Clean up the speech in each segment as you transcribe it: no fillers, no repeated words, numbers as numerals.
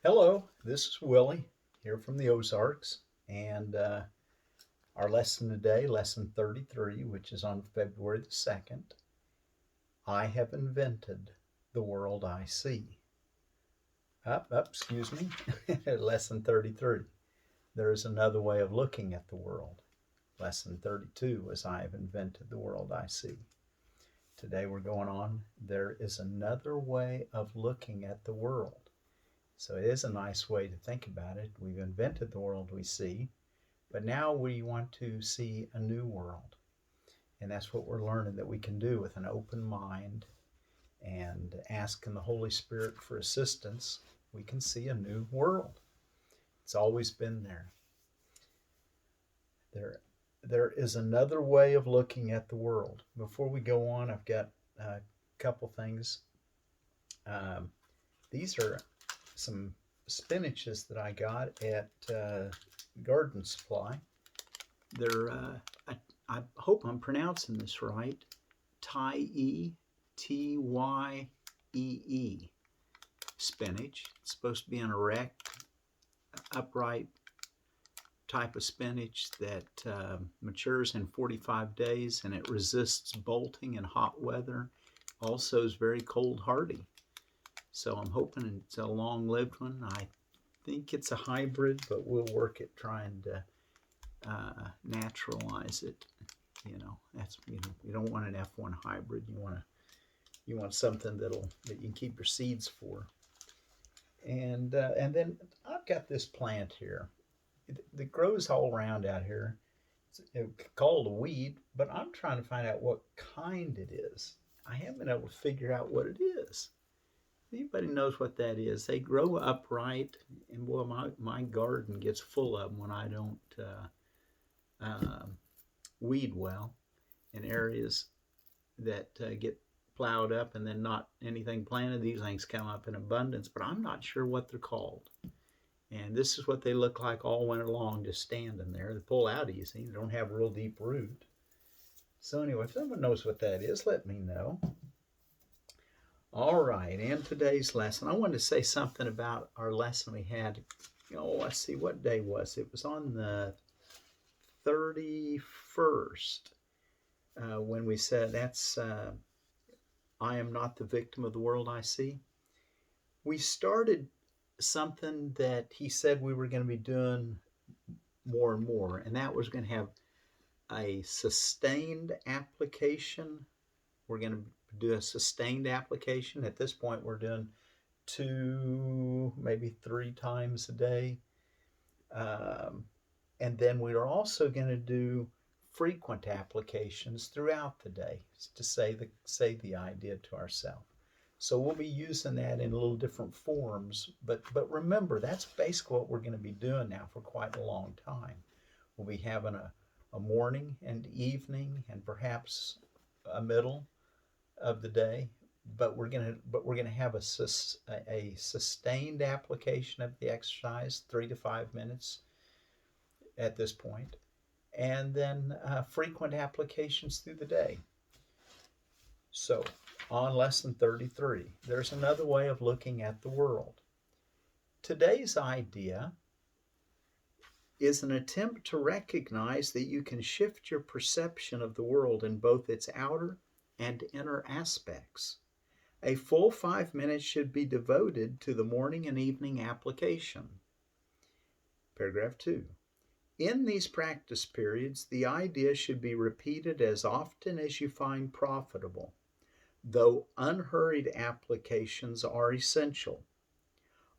Hello, this is Willie here from the Ozarks, and our lesson today, lesson 33, which is on February the 2nd. I have invented the world I see. Excuse me, lesson 33. There is another way of looking at the world. Lesson 32 is I have invented the world I see. Today we're going on, there is another way of looking at the world. So it is a nice way to think about it. We've invented the world we see, but now we want to see a new world. And that's what we're learning that we can do with an open mind and asking the Holy Spirit for assistance. We can see a new world. It's always been there. There is another way of looking at the world. Before we go on, I've got a couple things. Um, these are some spinaches that I got at Garden Supply. They're, I hope I'm pronouncing this right, Tyee, Tyee spinach. It's supposed to be an erect, upright type of spinach that matures in 45 days and it resists bolting in hot weather. Also is very cold hardy. So I'm hoping it's a long-lived one. I think it's a hybrid, but we'll work at trying to naturalize it. That's you don't want an F1 hybrid. You want something that you can keep your seeds for. And then I've got this plant here. It grows all around out here. It's called a weed, but I'm trying to find out what kind it is. I haven't been able to figure out what it is. Anybody knows what that is? They grow upright, and boy, my garden gets full of them when I don't weed well in areas that get plowed up and then not anything planted. These things come up in abundance, but I'm not sure what they're called. And this is what they look like all winter long, just standing there. They pull out easy. They don't have a real deep root. So anyway, if someone knows what that is, let me know. All right, in today's lesson, I wanted to say something about our lesson we had. Let's see, what day was it? It was on the 31st when we said I am not the victim of the world I see. We started something that he said we were going to be doing more and more, and that was going to have a sustained application. We're going to do a sustained application. At this point, we're doing 2, maybe 3 times a day. And then we're also going to do frequent applications throughout the day to say the idea to ourselves. So we'll be using that in a little different forms. But remember, that's basically what we're going to be doing now for quite a long time. We'll be having a morning and evening and perhaps a middle of the day, but we're gonna have a sustained application of the exercise, 3 to 5 minutes at this point, and then frequent applications through the day. So on lesson 33, there's another way of looking at the world. Today's idea is an attempt to recognize that you can shift your perception of the world in both its outer and inner aspects. A full 5 minutes should be devoted to the morning and evening application. Paragraph 2. In these practice periods, the idea should be repeated as often as you find profitable, though unhurried applications are essential.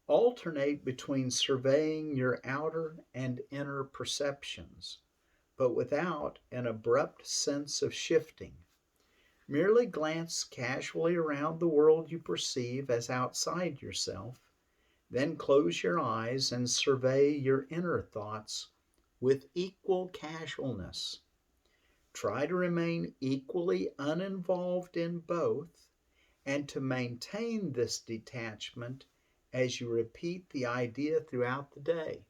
Alternate between surveying your outer and inner perceptions, but without an abrupt sense of shifting. Merely glance casually around the world you perceive as outside yourself, then close your eyes and survey your inner thoughts with equal casualness. Try to remain equally uninvolved in both and to maintain this detachment as you repeat the idea throughout the day.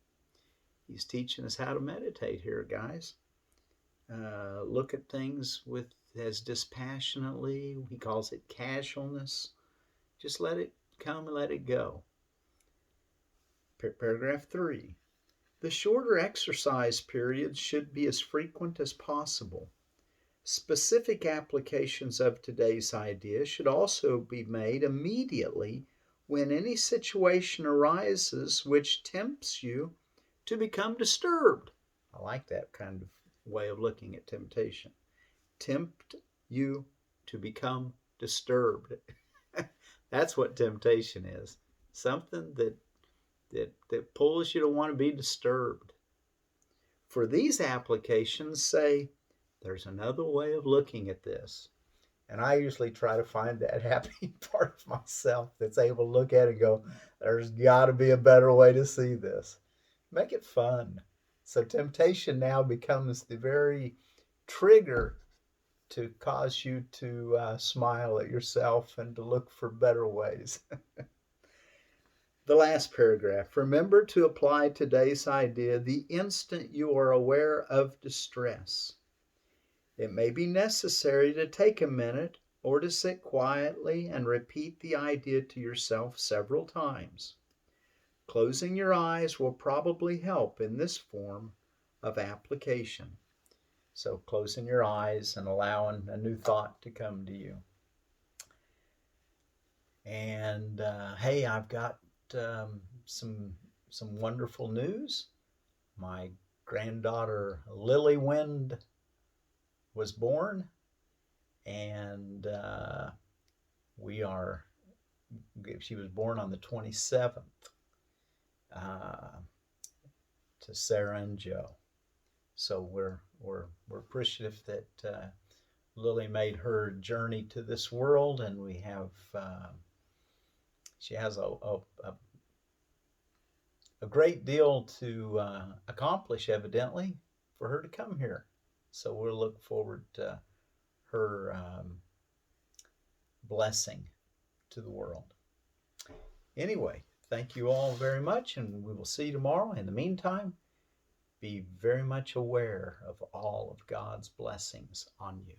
He's teaching us how to meditate here, guys. Look at things as dispassionately. He calls it casualness. Just let it come and let it go. Paragraph 3. The shorter exercise periods should be as frequent as possible. Specific applications of today's idea should also be made immediately when any situation arises which tempts you to become disturbed. I like that kind of way of looking at temptation. Tempt you to become disturbed. That's what temptation is. Something that pulls you to want to be disturbed. For these applications, say, there's another way of looking at this. And I usually try to find that happy part of myself that's able to look at it and go, there's got to be a better way to see this. Make it fun. So temptation now becomes the very trigger to cause you to smile at yourself and to look for better ways. The last paragraph. Remember to apply today's idea the instant you are aware of distress. It may be necessary to take a minute or to sit quietly and repeat the idea to yourself several times. Closing your eyes will probably help in this form of application. So closing your eyes and allowing a new thought to come to you. And hey, I've got some wonderful news. My granddaughter Lily Wind was born, and she was born on the 27th to Sarah and Joe. So we're appreciative that Lily made her journey to this world, and we have she has a great deal to accomplish, evidently, for her to come here. So we'll look forward to her blessing to the world. Anyway, thank you all very much, and we will see you tomorrow. In the meantime, be very much aware of all of God's blessings on you.